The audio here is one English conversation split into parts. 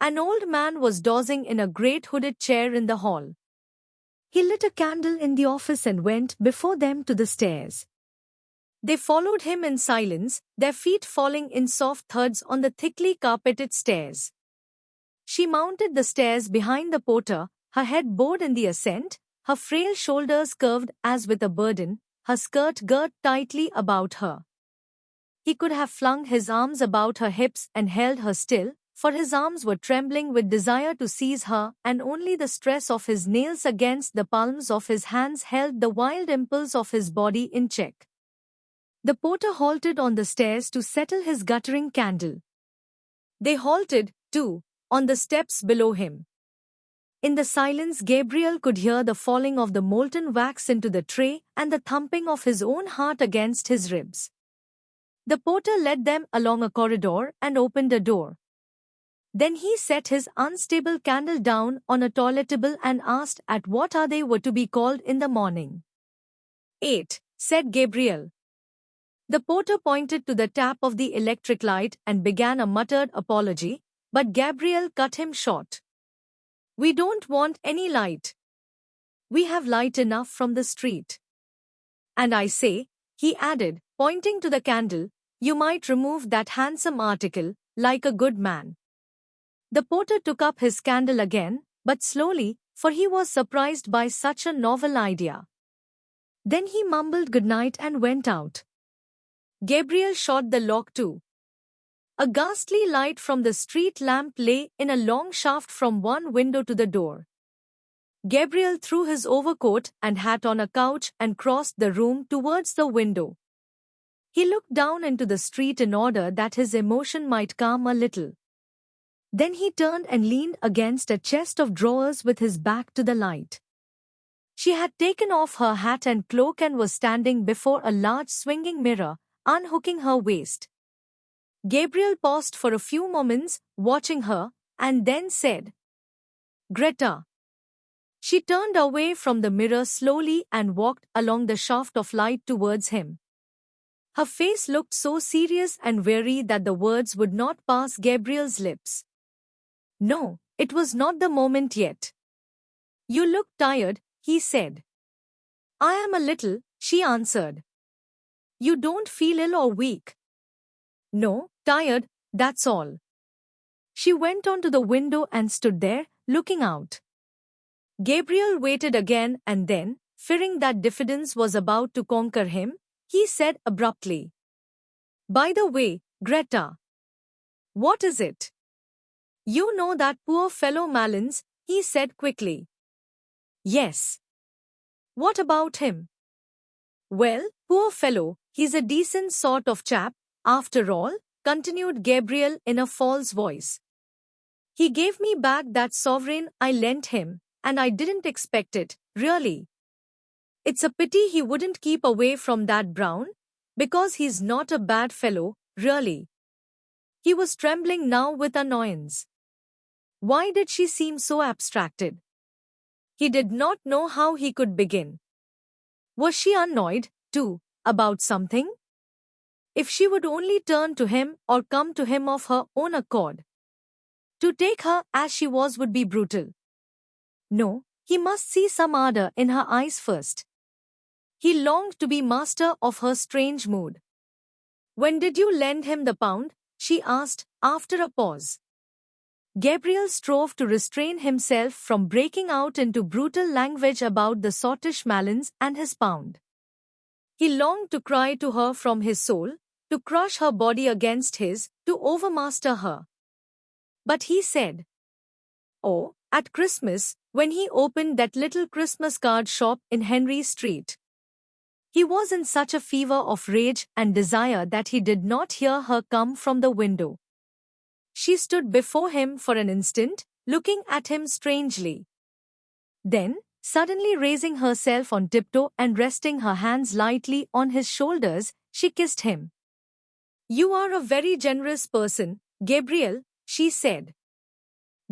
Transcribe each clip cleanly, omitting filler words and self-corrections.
An old man was dozing in a great hooded chair in the hall. He lit a candle in the office and went before them to the stairs. They followed him in silence, their feet falling in soft thuds on the thickly carpeted stairs. She mounted the stairs behind the porter, her head bowed in the ascent, her frail shoulders curved as with a burden, her skirt girt tightly about her. He could have flung his arms about her hips and held her still, for his arms were trembling with desire to seize her, and only the stress of his nails against the palms of his hands held the wild impulse of his body in check. The porter halted on the stairs to settle his guttering candle. They halted, too, on the steps below him. In the silence, Gabriel could hear the falling of the molten wax into the tray and the thumping of his own heart against his ribs. The porter led them along a corridor and opened a door. Then he set his unstable candle down on a toilet table and asked at what hour they were to be called in the morning. 8, said Gabriel. The porter pointed to the tap of the electric light and began a muttered apology, but Gabriel cut him short. We don't want any light. We have light enough from the street. And I say, he added, pointing to the candle, you might remove that handsome article, like a good man. The porter took up his candle again, but slowly, for he was surprised by such a novel idea. Then he mumbled good night and went out. Gabriel shot the lock too. A ghastly light from the street lamp lay in a long shaft from one window to the door. Gabriel threw his overcoat and hat on a couch and crossed the room towards the window. He looked down into the street in order that his emotion might calm a little. Then he turned and leaned against a chest of drawers with his back to the light. She had taken off her hat and cloak and was standing before a large swinging mirror, unhooking her waist. Gabriel paused for a few moments, watching her, and then said, Greta. She turned away from the mirror slowly and walked along the shaft of light towards him. Her face looked so serious and weary that the words would not pass Gabriel's lips. No, it was not the moment yet. You look tired, he said. I am a little, she answered. You don't feel ill or weak? No, tired, that's all. She went on to the window and stood there, looking out. Gabriel waited again and then, fearing that diffidence was about to conquer him, he said abruptly. By the way, Greta. What is it? You know that poor fellow Malins, he said quickly. Yes. What about him? Well, poor fellow, he's a decent sort of chap, after all, continued Gabriel in a false voice. He gave me back that sovereign I lent him, and I didn't expect it, really. It's a pity he wouldn't keep away from that Brown, because he's not a bad fellow, really. He was trembling now with annoyance. Why did she seem so abstracted? He did not know how he could begin. Was she annoyed, too, about something? If she would only turn to him or come to him of her own accord. To take her as she was would be brutal. No, he must see some ardor in her eyes first. He longed to be master of her strange mood. When did you lend him the pound? She asked, after a pause. Gabriel strove to restrain himself from breaking out into brutal language about the sottish Malins and his pound. He longed to cry to her from his soul, to crush her body against his, to overmaster her. But he said, oh, at Christmas, when he opened that little Christmas card shop in Henry Street. He was in such a fever of rage and desire that he did not hear her come from the window. She stood before him for an instant, looking at him strangely. Then, suddenly raising herself on tiptoe and resting her hands lightly on his shoulders, she kissed him. You are a very generous person, Gabriel, she said.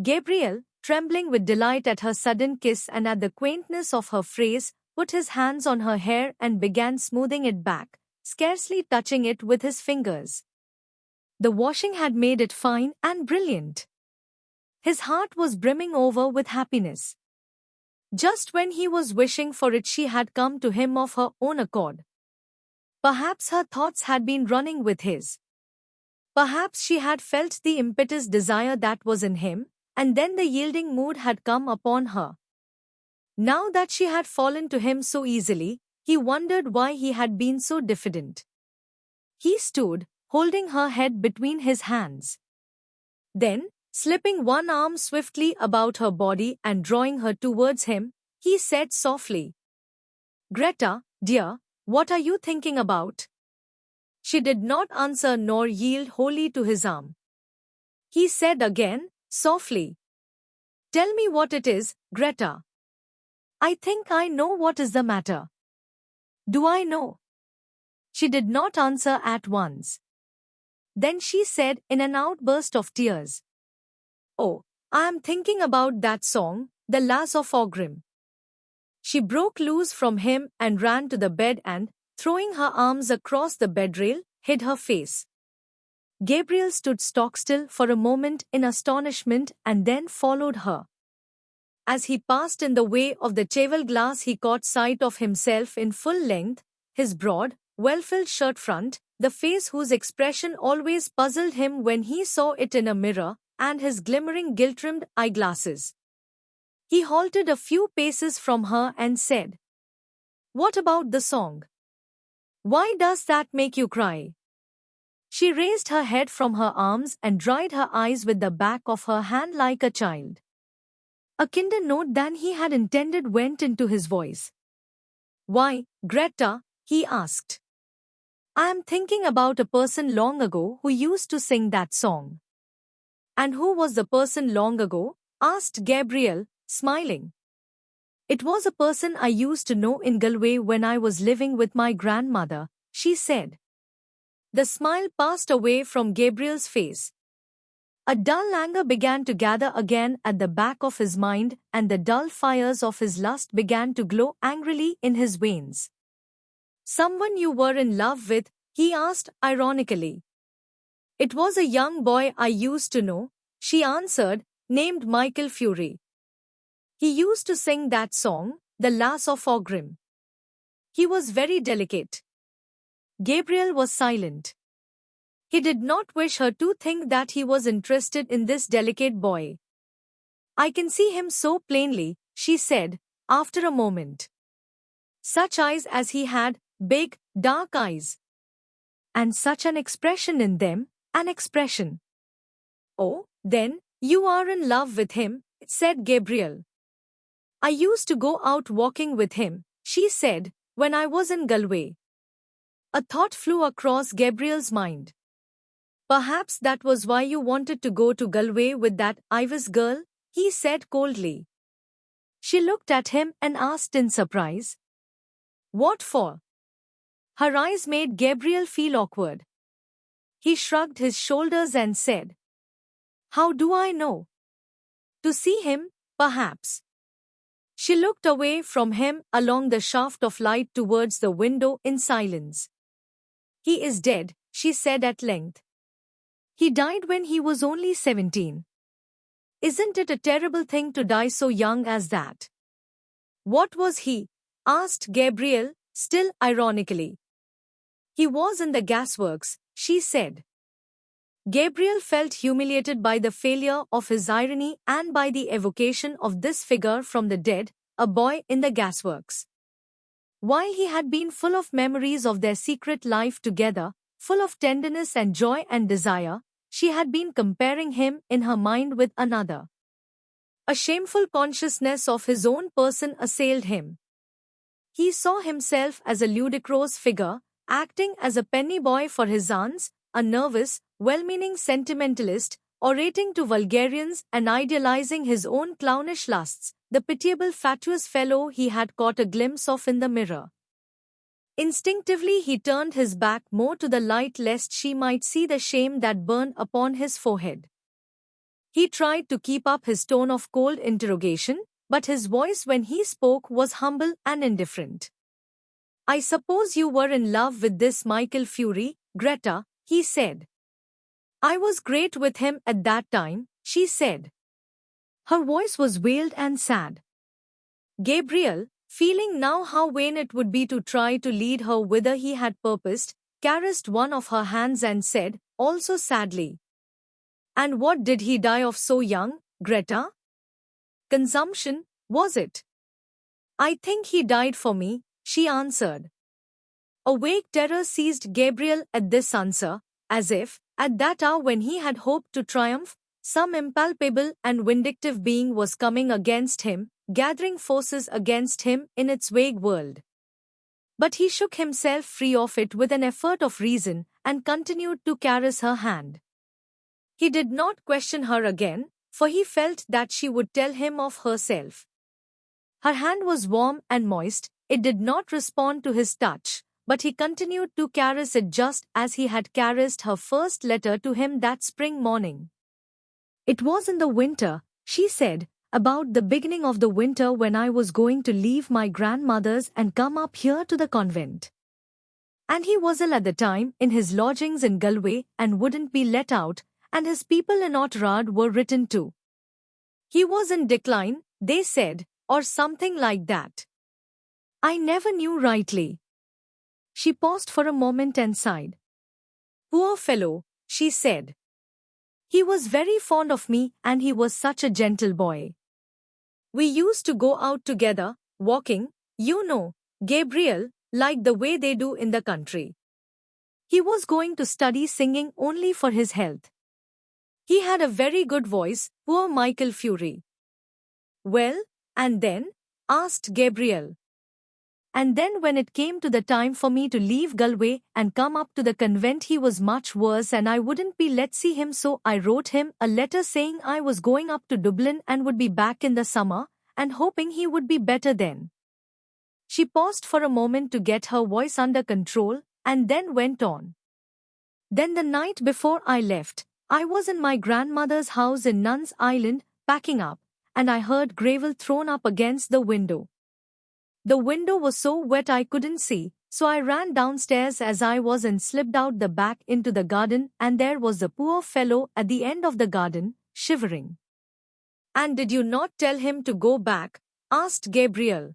Gabriel, trembling with delight at her sudden kiss and at the quaintness of her phrase, put his hands on her hair and began smoothing it back, scarcely touching it with his fingers. The washing had made it fine and brilliant. His heart was brimming over with happiness. Just when he was wishing for it, she had come to him of her own accord. Perhaps her thoughts had been running with his. Perhaps she had felt the impetuous desire that was in him, and then the yielding mood had come upon her. Now that she had fallen to him so easily, he wondered why he had been so diffident. He stood, holding her head between his hands. Then, slipping one arm swiftly about her body and drawing her towards him, he said softly, "Greta, dear, what are you thinking about?" She did not answer nor yield wholly to his arm. He said again, softly, "Tell me what it is, Greta. I think I know what is the matter." "Do I know?" She did not answer at once. Then she said in an outburst of tears, "Oh, I am thinking about that song, The Lass of Aughrim." She broke loose from him and ran to the bed and, throwing her arms across the bedrail, hid her face. Gabriel stood stock-still for a moment in astonishment and then followed her. As he passed in the way of the cheval glass, he caught sight of himself in full length, his broad, well-filled shirt front, the face whose expression always puzzled him when he saw it in a mirror, and his glimmering gilt-rimmed eyeglasses. He halted a few paces from her and said, "What about the song? Why does that make you cry?" She raised her head from her arms and dried her eyes with the back of her hand like a child. A kinder note than he had intended went into his voice. "Why, Greta?" he asked. "I am thinking about a person long ago who used to sing that song." "And who was the person long ago?" asked Gabriel, smiling. "It was a person I used to know in Galway when I was living with my grandmother," she said. The smile passed away from Gabriel's face. A dull anger began to gather again at the back of his mind, and the dull fires of his lust began to glow angrily in his veins. "Someone you were in love with?" he asked ironically. "It was a young boy I used to know," she answered, "named Michael Fury. He used to sing that song, The Lass of Aughrim. He was very delicate." Gabriel was silent. He did not wish her to think that he was interested in this delicate boy. "I can see him so plainly," she said, after a moment. "Such eyes as he had, big, dark eyes. And such an expression in them, an expression." "Oh, then, you are in love with him," said Gabriel. "I used to go out walking with him," she said, "when I was in Galway." A thought flew across Gabriel's mind. "Perhaps that was why you wanted to go to Galway with that Ivys girl," he said coldly. She looked at him and asked in surprise, "What for?" Her eyes made Gabriel feel awkward. He shrugged his shoulders and said, "How do I know? To see him, perhaps." She looked away from him along the shaft of light towards the window in silence. "He is dead," she said at length. "He died when he was only 17. Isn't it a terrible thing to die so young as that?" "What was he?" asked Gabriel, still ironically. "He was in the gasworks," she said. Gabriel felt humiliated by the failure of his irony and by the evocation of this figure from the dead, a boy in the gasworks. While he had been full of memories of their secret life together, full of tenderness and joy and desire, she had been comparing him in her mind with another. A shameful consciousness of his own person assailed him. He saw himself as a ludicrous figure, acting as a penny boy for his aunts, a nervous, well-meaning sentimentalist, orating to vulgarians and idealizing his own clownish lusts, the pitiable fatuous fellow he had caught a glimpse of in the mirror. Instinctively he turned his back more to the light lest she might see the shame that burned upon his forehead. He tried to keep up his tone of cold interrogation, but his voice when he spoke was humble and indifferent. "I suppose you were in love with this Michael Fury, Greta," he said. "I was great with him at that time," she said. Her voice was veiled and sad. Gabriel, feeling now how vain it would be to try to lead her whither he had purposed, caressed one of her hands and said, also sadly, "And what did he die of so young, Greta? Consumption, was it?" "I think he died for me," she answered. A vague terror seized Gabriel at this answer, as if, at that hour when he had hoped to triumph, some impalpable and vindictive being was coming against him, gathering forces against him in its vague world. But he shook himself free of it with an effort of reason and continued to caress her hand. He did not question her again, for he felt that she would tell him of herself. Her hand was warm and moist, it did not respond to his touch, but he continued to caress it just as he had caressed her first letter to him that spring morning. "It was in the winter," she said, "about the beginning of the winter when I was going to leave my grandmother's and come up here to the convent. And he was ill at the time in his lodgings in Galway and wouldn't be let out, and his people in Oughterard were written to. He was in decline, they said, or something like that. I never knew rightly." She paused for a moment and sighed. "Poor fellow," she said. "He was very fond of me and he was such a gentle boy. We used to go out together, walking, you know, Gabriel, like the way they do in the country. He was going to study singing only for his health. He had a very good voice, poor Michael Fury." "Well, and then?" asked Gabriel. "And then when it came to the time for me to leave Galway and come up to the convent he was much worse and I wouldn't be let see him, so I wrote him a letter saying I was going up to Dublin and would be back in the summer, and hoping he would be better then." She paused for a moment to get her voice under control, and then went on. "Then the night before I left, I was in my grandmother's house in Nuns Island, packing up, and I heard gravel thrown up against the window. The window was so wet I couldn't see, so I ran downstairs as I was and slipped out the back into the garden, and there was the poor fellow at the end of the garden, shivering." "And did you not tell him to go back?" asked Gabriel.